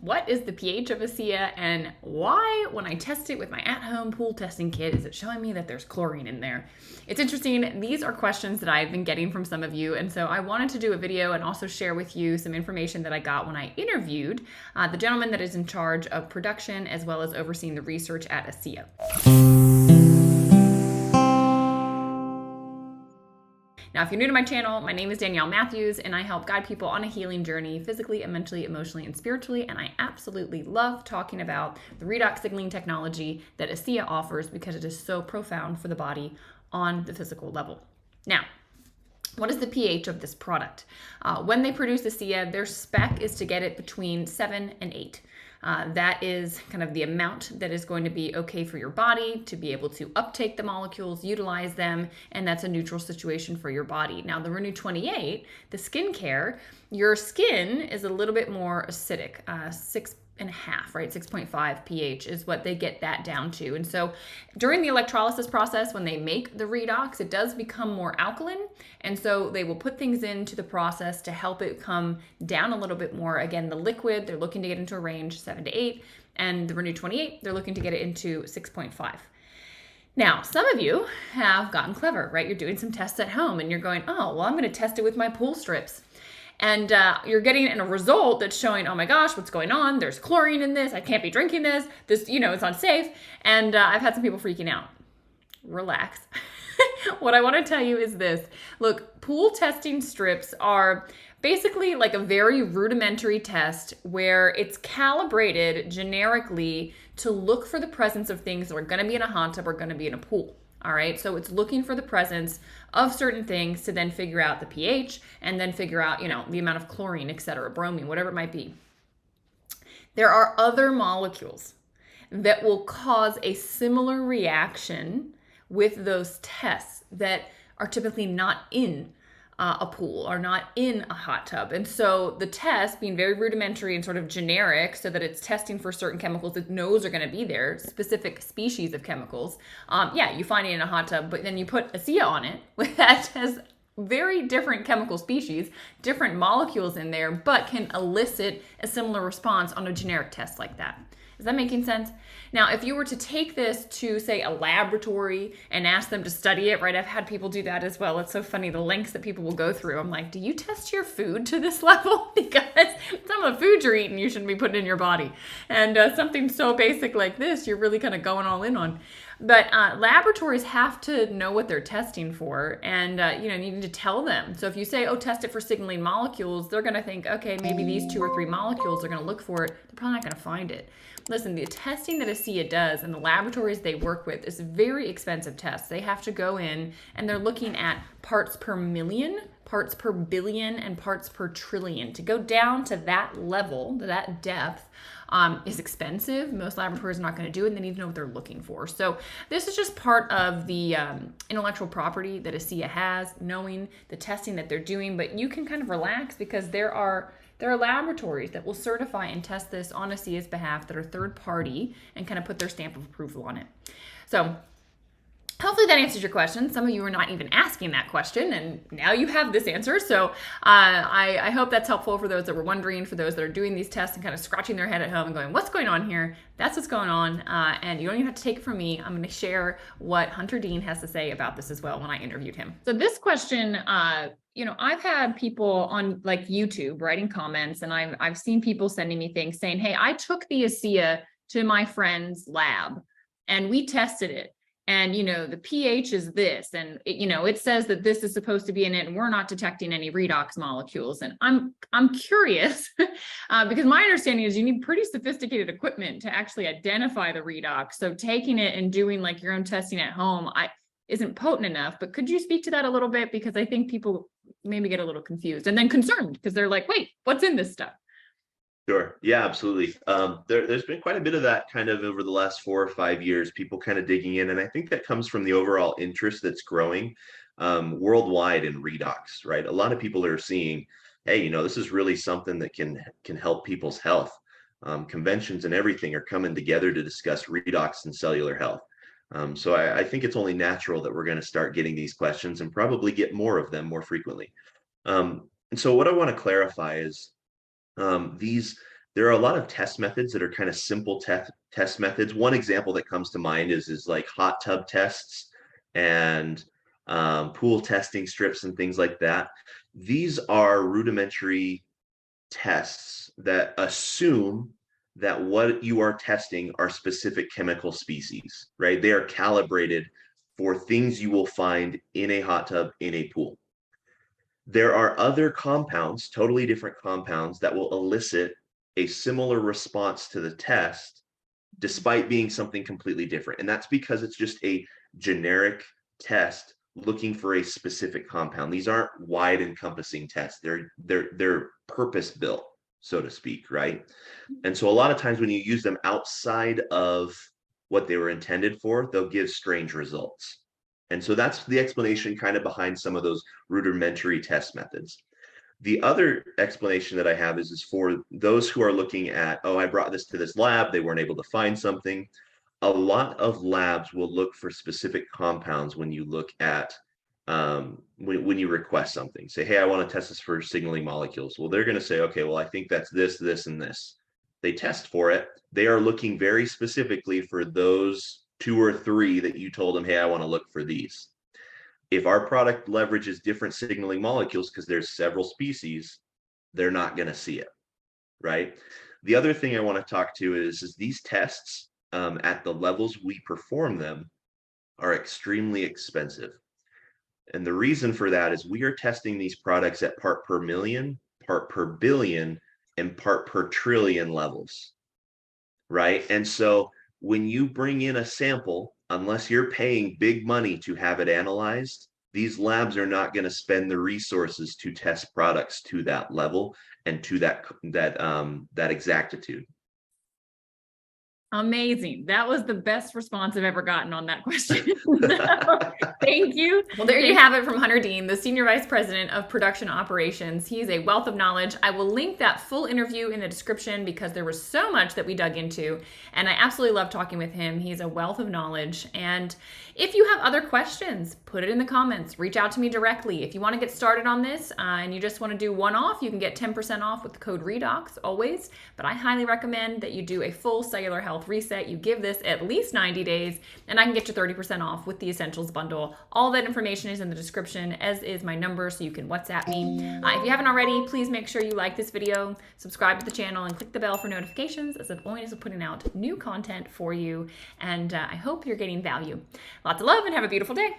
what is the pH of ASEA, and why, when I test it with my at-home pool testing kit, is it showing me that there's chlorine in there? It's interesting. These are questions that I've been getting from some of you, and so I wanted to do a video and also share with you some information that I got when I interviewed the gentleman that is in charge of production as well as overseeing the research at ASEA. Now, if you're new to my channel, my name is Danielle Matthews, and I help guide people on a healing journey physically and mentally, emotionally, and spiritually. And I absolutely love talking about the redox signaling technology that ASEA offers because it is so profound for the body on the physical level. Now, what is the pH of this product? When they produce ASEA, their spec is to get it between 7 and 8. That is kind of the amount that is going to be okay for your body to be able to uptake the molecules, utilize them, and that's a neutral situation for your body. Now, the Renew 28, the skincare, your skin is a little bit more acidic, 6.5, right? 6.5 pH is what they get that down to. And so during the electrolysis process, when they make the redox, it does become more alkaline. And so they will put things into the process to help it come down a little bit more. Again, the liquid, they're looking to get into a range 7 to 8. And the Renew 28, they're looking to get it into 6.5. Now, some of you have gotten clever, right? You're doing some tests at home and you're going, oh, well, I'm going to test it with my pool strips. And you're getting a result that's showing, oh my gosh, what's going on? There's chlorine in this. I can't be drinking this. This, it's unsafe. And I've had some people freaking out. Relax. What I want to tell you is this. Look, pool testing strips are basically like a very rudimentary test where it's calibrated generically to look for the presence of things that are going to be in a hot tub or going to be in a pool. All right, so it's looking for the presence of certain things to then figure out the pH and then figure out, the amount of chlorine, et cetera, bromine, whatever it might be. There are other molecules that will cause a similar reaction with those tests that are typically not in a pool or not in a hot tub. And so the test being very rudimentary and sort of generic so that it's testing for certain chemicals it knows are going to be there, specific species of chemicals. You find it in a hot tub, but then you put ASEA on it that has very different chemical species, different molecules in there, but can elicit a similar response on a generic test like that. Is that making sense? Now, if you were to take this to, say, a laboratory and ask them to study it, right? I've had people do that as well. It's so funny, the lengths that people will go through. I'm like, do you test your food to this level? Because some of the food you're eating, you shouldn't be putting in your body. And something so basic like this, you're really kind of going all in on. But laboratories have to know what they're testing for, and you need to tell them. So if you say, oh, test it for signaling molecules, they're going to think, okay, maybe these 2 or 3 molecules are going to look for it. They're probably not going to find it. Listen, the testing that ASEA does and the laboratories they work with is very expensive tests. They have to go in and they're looking at parts per million, parts per billion, and parts per trillion. To go down to that level, to that depth, is expensive. Most laboratories are not going to do it, and they need to know what they're looking for. So this is just part of the intellectual property that ASEA has, knowing the testing that they're doing, but you can kind of relax because there are laboratories that will certify and test this on ASEA's behalf that are third party and kind of put their stamp of approval on it. So hopefully that answers your question. Some of you are not even asking that question, and now you have this answer. So I hope that's helpful for those that were wondering, for those that are doing these tests and kind of scratching their head at home and going, what's going on here? That's what's going on. And you don't even have to take it from me. I'm going to share what Hunter Dean has to say about this as well when I interviewed him. So this question, I've had people on like YouTube writing comments, and I've seen people sending me things saying, hey, I took the ASEA to my friend's lab and we tested it. And, the pH is this, and it says that this is supposed to be in it, and we're not detecting any redox molecules. And I'm curious because my understanding is you need pretty sophisticated equipment to actually identify the redox. So taking it and doing like your own testing at home isn't potent enough. But could you speak to that a little bit? Because I think people maybe get a little confused and then concerned because they're like, wait, what's in this stuff? Sure. Yeah, absolutely. There's been quite a bit of that kind of over the last 4 or 5 years, people kind of digging in. And I think that comes from the overall interest that's growing worldwide in redox, right? A lot of people are seeing, hey, this is really something that can help people's health. Conventions and everything are coming together to discuss redox and cellular health. So I think it's only natural that we're going to start getting these questions and probably get more of them more frequently. And so what I want to clarify is these There are a lot of test methods that are kind of simple test methods. One example that comes to mind is like hot tub tests and pool testing strips and things like that. These are rudimentary tests that assume that what you are testing are specific chemical species, right? They are calibrated for things you will find in a hot tub, in a pool. There are other compounds, totally different compounds, that will elicit a similar response to the test despite being something completely different. And that's because it's just a generic test looking for a specific compound. These aren't wide encompassing tests. They're purpose built, so to speak, right? And so a lot of times when you use them outside of what they were intended for, they'll give strange results. And so that's the explanation kind of behind some of those rudimentary test methods. The other explanation that I have is for those who are looking at, oh, I brought this to this lab, they weren't able to find something. A lot of labs will look for specific compounds when you look at when you request something. Say, hey, I want to test this for signaling molecules. Well, they're going to say, okay, well, I think that's this, this, and this. They test for it. They are looking very specifically for those 2 or 3 that you told them, hey, I want to look for these. If our product leverages different signaling molecules because there's several species, they're not going to see it, right? The other thing I want to talk to is these tests at the levels we perform them are extremely expensive. And the reason for that is we are testing these products at part per million, part per billion, and part per trillion levels, right? And so when you bring in a sample, unless you're paying big money to have it analyzed, these labs are not going to spend the resources to test products to that level and to that exactitude. Amazing. That was the best response I've ever gotten on that question. Thank you. Well, there you have it from Hunter Dean, the Senior Vice President of Production Operations. He's a wealth of knowledge. I will link that full interview in the description because there was so much that we dug into, and I absolutely love talking with him. He's a wealth of knowledge. And if you have other questions, put it in the comments. Reach out to me directly. If you want to get started on this and you just want to do one-off, you can get 10% off with the code redox always. But I highly recommend that you do a full cellular health reset. You give this at least 90 days, and I can get you 30% off with the Essentials Bundle. All that information is in the description, as is my number, so you can WhatsApp me. If you haven't already, please make sure you like this video, subscribe to the channel, and click the bell for notifications, as I'm always putting out new content for you. And I hope you're getting value. Lots of love, and have a beautiful day.